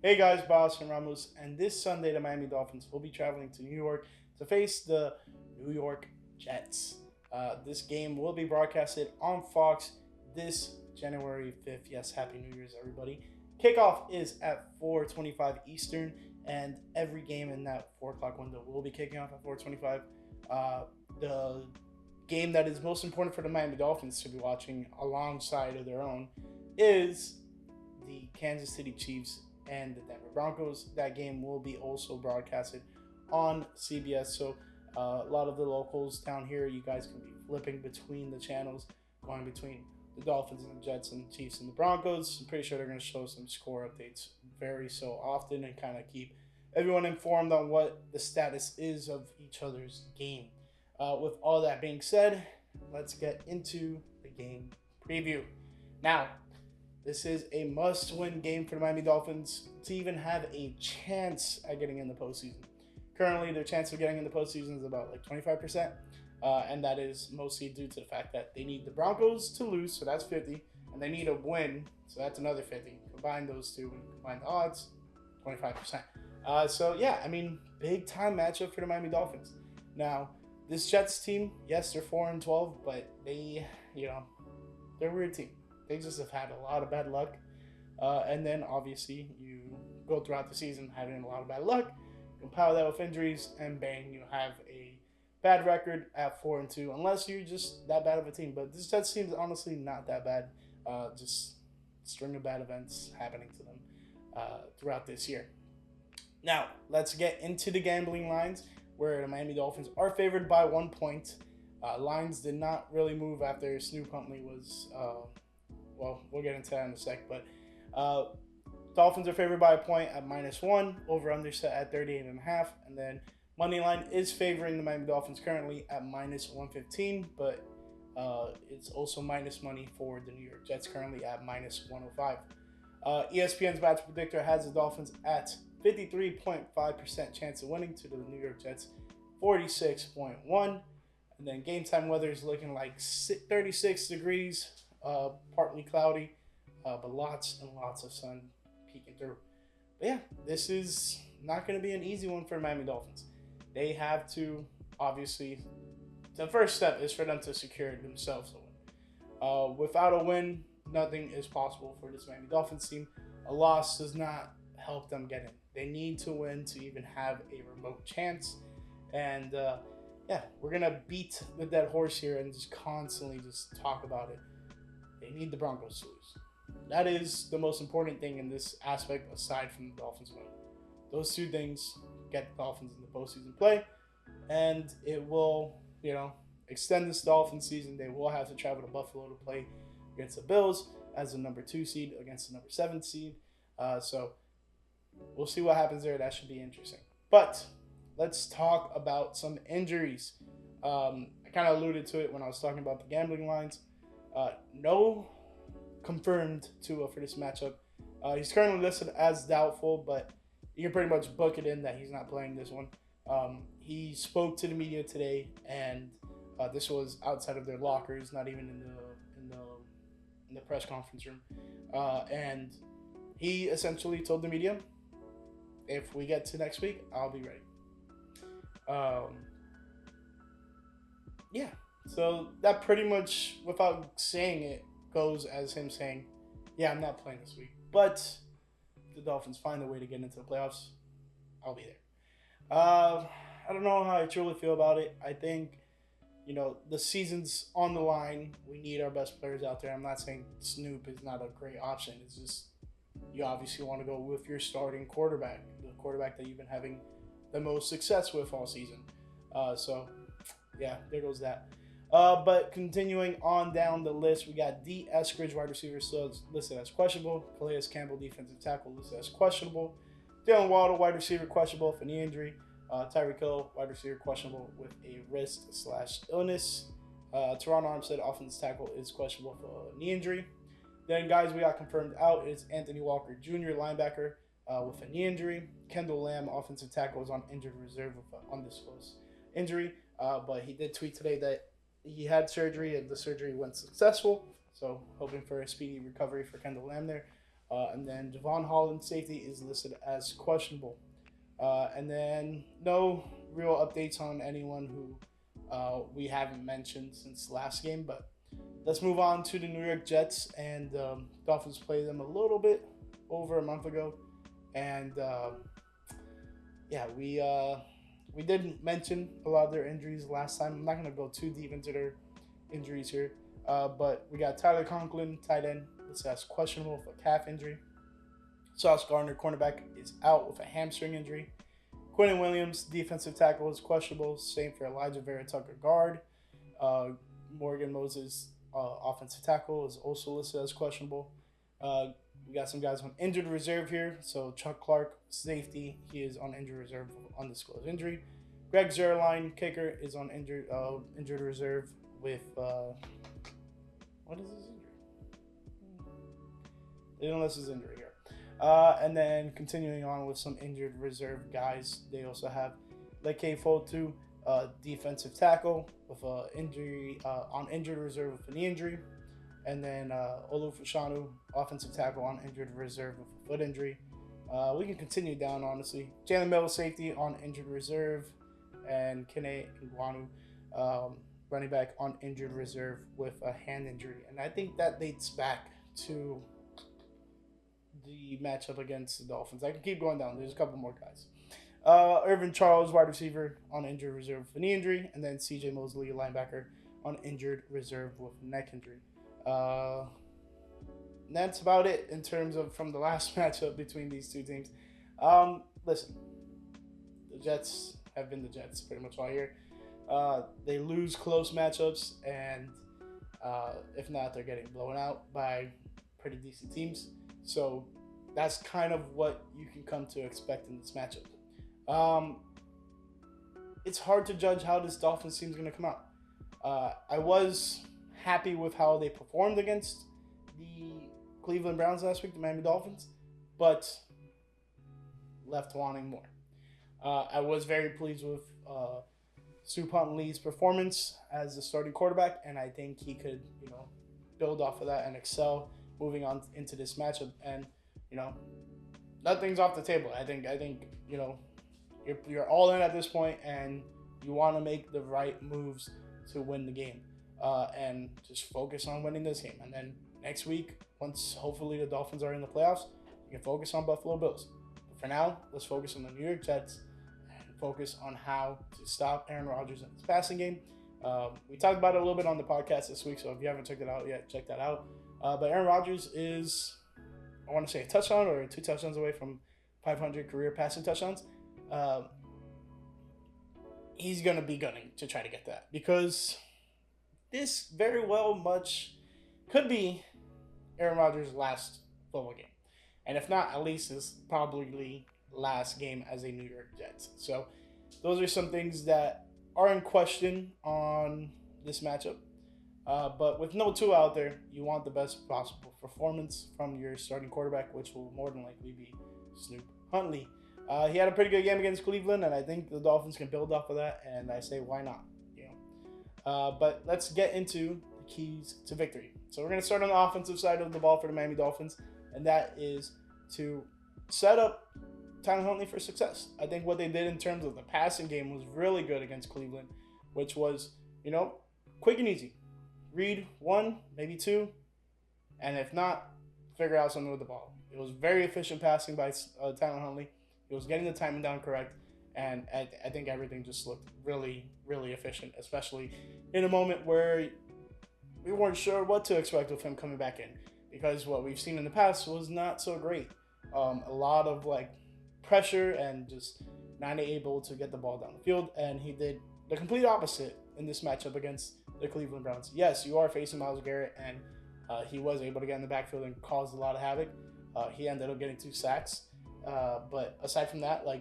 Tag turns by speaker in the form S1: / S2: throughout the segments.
S1: Hey guys, Boss and Ramos, and this Sunday the Miami Dolphins will be traveling to New York to face the New York Jets. This game will be broadcasted on Fox this January 5th. Yes, Happy New Year's, everybody. Kickoff is at 4:25 Eastern, and every game in that 4 o'clock window will be kicking off at 4:25. The game that is most important for the Miami Dolphins to be watching alongside of their own is the Kansas City Chiefs and the Denver Broncos. That game will be also broadcasted on CBS. So a lot of the locals down here, you guys can be flipping between the channels, going between the Dolphins and the Jets and the Chiefs and the Broncos. I'm pretty sure they're going to show some score updates very so often and kind of keep everyone informed on what the status is of each other's game. With all that being said, let's get into the game preview. Now, this is a must-win game for the Miami Dolphins to even have a chance at getting in the postseason. Currently, their chance of getting in the postseason is about like 25%, and that is mostly due to the fact that they need the Broncos to lose, so that's 50, and they need a win, so that's another 50. Combine those two and combine the odds, 25%. So yeah, I mean, big time matchup for the Miami Dolphins. Now, this Jets team, yes, they're 4-12, but they're a weird team. They just have had a lot of bad luck. And then obviously you go throughout the season having a lot of bad luck, compile that with injuries, and bang, you have a bad record at 4-2, unless you're just that bad of a team. But this Jets team is honestly not that bad. Just string of bad events happening to them throughout this year. Now, let's get into the gambling lines, where the Miami Dolphins are favored by 1 point. Lines did not really move after Snoop Huntley was well, we'll get into that in a sec. But Dolphins are favored by a point at -1. Over under set at 38.5. And then money line is favoring the Miami Dolphins currently at -115. But it's also minus money for the New York Jets currently at -105. ESPN's match predictor has the Dolphins at 53.5% chance of winning to the New York Jets 46.1. And then game time weather is looking like 36 degrees, partly cloudy, but lots and lots of sun peeking through. But yeah, this is not going to be an easy one for Miami Dolphins. They have to, obviously, the first step is for them to secure themselves a win. Without a win, nothing is possible for this Miami Dolphins team. A loss does not help them get in. They need to win to even have a remote chance. And yeah, we're going to beat the dead horse here and just constantly just talk about it. They need the Broncos to lose. That is the most important thing in this aspect aside from the Dolphins winning. Those two things get the Dolphins in the postseason play, and it will, extend this Dolphins season. They will have to travel to Buffalo to play against the Bills as the number 2 seed against the number 7 seed. So we'll see what happens there. That should be interesting. But let's talk about some injuries. I kind of alluded to it when I was talking about the gambling lines. No confirmed Tua for this matchup. He's currently listed as doubtful, but you can pretty much book it in that he's not playing this one. He spoke to the media today, and this was outside of their lockers, not even in the press conference room. And he essentially told the media, "If we get to next week, I'll be ready." Yeah. So that pretty much, without saying it, goes as him saying, "Yeah, I'm not playing this week, but if the Dolphins find a way to get into the playoffs, I'll be there." I don't know how I truly feel about it. I think, the season's on the line. We need our best players out there. I'm not saying Snoop is not a great option. It's just you obviously want to go with your starting quarterback, the quarterback that you've been having the most success with all season. So, yeah, there goes that. But continuing on down the list, we got D. Eskridge, wide receiver, still listed as questionable. Calais Campbell, defensive tackle, listed as questionable. Dylan Waddle, wide receiver, questionable for knee injury. Tyreek Hill, wide receiver, questionable with a wrist/illness. Teron Armstead, offensive tackle, is questionable for a knee injury. Then, guys, we got confirmed out is Anthony Walker Jr., linebacker, with a knee injury. Kendall Lamb, offensive tackle, is on injured reserve with an undisclosed injury. But he did tweet today that he had surgery and the surgery went successful. So hoping for a speedy recovery for Kendall Lamb there. And then Javon Holland, safety, is listed as questionable. And then no real updates on anyone who we haven't mentioned since last game. But let's move on to the New York Jets. And Dolphins played them a little bit over a month ago. And yeah, we did mention a lot of their injuries last time. I'm not going to go too deep into their injuries here. But we got Tyler Conklin, tight end. This has questionable for calf injury. Sauce Gardner, cornerback, is out with a hamstring injury. Quentin Williams, defensive tackle, is questionable. Same for Elijah Vera Tucker, guard. Morgan Moses, offensive tackle, is also listed as questionable. We got some guys on injured reserve here. So Chuck Clark, safety, he is on injured reserve, undisclosed injury. Greg Zerline, kicker, is on injured reserve with what is his injury? They don't list his injury here. And then continuing on with some injured reserve guys, they also have Leke Fotu, defensive tackle with injury on injured reserve with a knee injury, and then Olufushanu, offensive tackle on injured reserve with a foot injury. We can continue down, honestly. Jalen Mills, safety, on injured reserve, and Kene Iguanu, running back, on injured reserve with a hand injury. And I think that dates back to the matchup against the Dolphins. I can keep going down. There's a couple more guys. Irvin Charles, wide receiver, on injured reserve with a knee injury, and then CJ Mosley, linebacker, on injured reserve with neck injury. And that's about it in terms of from the last matchup between these two teams. Listen, the Jets have been the Jets pretty much all year. They lose close matchups, and if not, they're getting blown out by pretty decent teams. So that's kind of what you can come to expect in this matchup. It's hard to judge how this Dolphins team is going to come out. I was happy with how they performed against the Cleveland Browns last week, the Miami Dolphins, but left wanting more. I was very pleased with Supon Lee's performance as the starting quarterback, and I think he could, build off of that and excel moving on into this matchup. And nothing's off the table. I think you're all in at this point, and you want to make the right moves to win the game, and just focus on winning this game. And then next week, once hopefully the Dolphins are in the playoffs, you can focus on Buffalo Bills. But for now, let's focus on the New York Jets and focus on how to stop Aaron Rodgers in his passing game. We talked about it a little bit on the podcast this week, so if you haven't checked it out yet, check that out. But Aaron Rodgers is, I want to say, a touchdown or 2 touchdowns away from 500 career passing touchdowns. He's going to be gunning to try to get that, because this very well much could be Aaron Rodgers' last football game. And if not, at least his probably last game as a New York Jets. So those are some things that are in question on this matchup. But with no Tua out there, you want the best possible performance from your starting quarterback, which will more than likely be Snoop Huntley. He had a pretty good game against Cleveland, and I think the Dolphins can build off of that, and I say, why not? But let's get into the keys to victory. So we're going to start on the offensive side of the ball for the Miami Dolphins, and that is to set up Tyler Huntley for success. I think what they did in terms of the passing game was really good against Cleveland, which was, quick and easy. Read 1, maybe 2, and if not, figure out something with the ball. It was very efficient passing by Tyler Huntley. He was getting the timing down correct, and I think everything just looked really, really efficient, especially in a moment where we weren't sure what to expect with him coming back in, because what we've seen in the past was not so great. A lot of pressure and just not able to get the ball down the field, and he did the complete opposite in this matchup against the Cleveland Browns. Yes, you are facing Myles Garrett, and he was able to get in the backfield and caused a lot of havoc. He ended up getting 2 sacks. But aside from that, I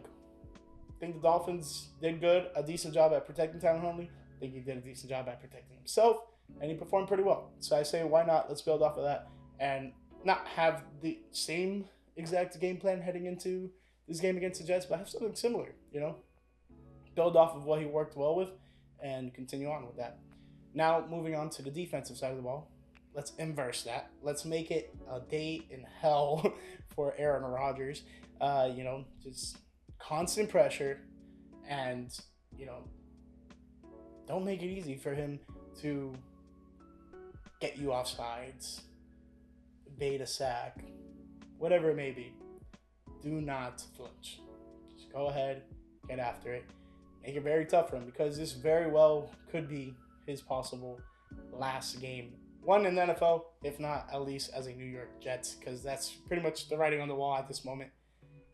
S1: think the Dolphins did a decent job at protecting Tyler Huntley. I think he did a decent job at protecting himself, and he performed pretty well. So I say, why not? Let's build off of that and not have the same exact game plan heading into this game against the Jets, but have something similar, Build off of what he worked well with and continue on with that. Now, moving on to the defensive side of the ball, let's inverse that. Let's make it a day in hell for Aaron Rodgers. Just constant pressure, and don't make it easy for him to get you off sides, bait a sack, whatever it may be. Do not flinch. Just go ahead, get after it. Make it very tough for him, because this very well could be his possible last game. One in the NFL, if not at least as a New York Jets, because that's pretty much the writing on the wall at this moment.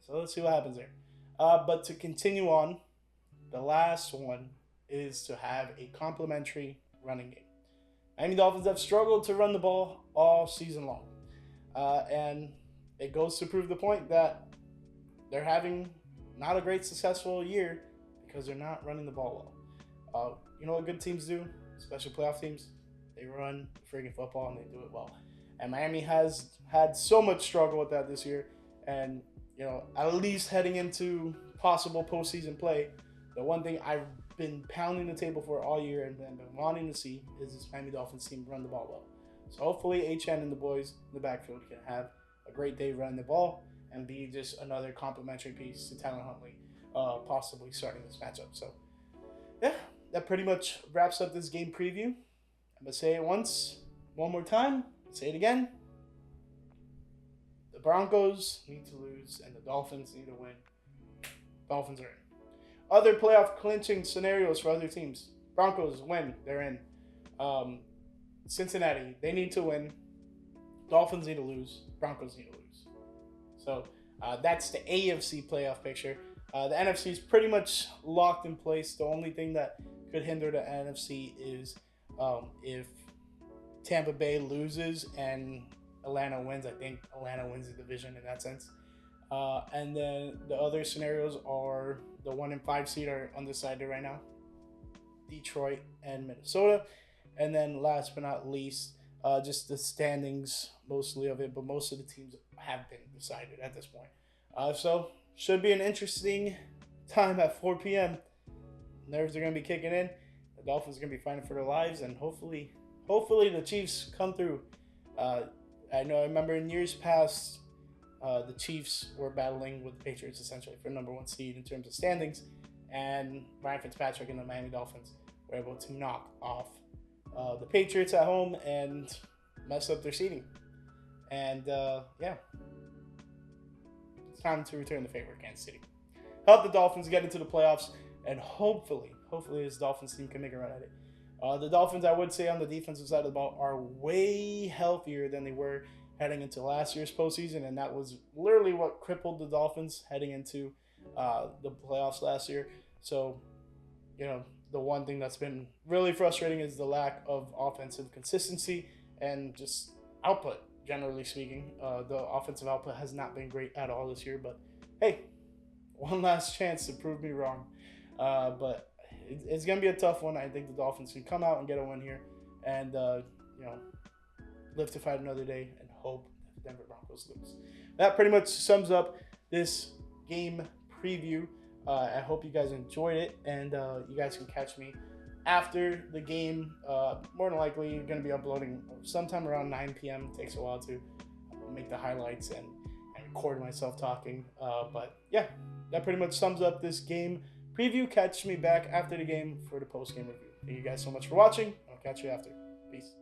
S1: So let's see what happens there. But to continue on, the last one is to have a complimentary running game. Miami Dolphins have struggled to run the ball all season long. And it goes to prove the point that they're having not a great successful year because they're not running the ball well. You know what good teams do, especially playoff teams? They run freaking football and they do it well. And Miami has had so much struggle with that this year. And, at least heading into possible postseason play, the one thing I've been pounding the table for all year and been wanting to see is this Miami Dolphins team run the ball well. So hopefully HN and the boys in the backfield can have a great day running the ball and be just another complimentary piece to Talon Huntley, possibly starting this matchup. So, yeah, that pretty much wraps up this game preview. I'm going to say it one more time, say it again. The Broncos need to lose and the Dolphins need to win. Dolphins are in. Other playoff clinching scenarios for other teams. Broncos win, they're in. Cincinnati, they need to win. Dolphins need to lose. Broncos need to lose. So that's the AFC playoff picture. The NFC is pretty much locked in place. The only thing that could hinder the NFC is if Tampa Bay loses and Atlanta wins. I think Atlanta wins the division in that sense. And then the other scenarios are the 1 and 5 seed are undecided right now. Detroit and Minnesota. And then last but not least, just the standings, mostly of it, but most of the teams have been decided at this point. So should be an interesting time at 4 p.m. Nerves are going to be kicking in. The Dolphins are going to be fighting for their lives, and hopefully the Chiefs come through. I remember in years past, the Chiefs were battling with the Patriots essentially for number 1 seed in terms of standings, and Ryan Fitzpatrick and the Miami Dolphins were able to knock off the Patriots at home and mess up their seeding. And it's time to return the favor, Kansas City. Help the Dolphins get into the playoffs, and hopefully this Dolphins team can make a run at it. The Dolphins, I would say, on the defensive side of the ball are way healthier than they were heading into last year's postseason, and that was literally what crippled the Dolphins heading into the playoffs last year. So, the one thing that's been really frustrating is the lack of offensive consistency and just output, generally speaking. The offensive output has not been great at all this year, but hey, one last chance to prove me wrong. But it's going to be a tough one. I think the Dolphins can come out and get a win here and, live to fight another day and hope that the Denver Broncos lose. That pretty much sums up this game preview. I hope you guys enjoyed it, and you guys can catch me after the game. More than likely, you're going to be uploading sometime around 9 p.m. It takes a while to make the highlights and record myself talking. But yeah, that pretty much sums up this game preview. Catch me back after the game for the post-game review. Thank you guys so much for watching. I'll catch you after. Peace.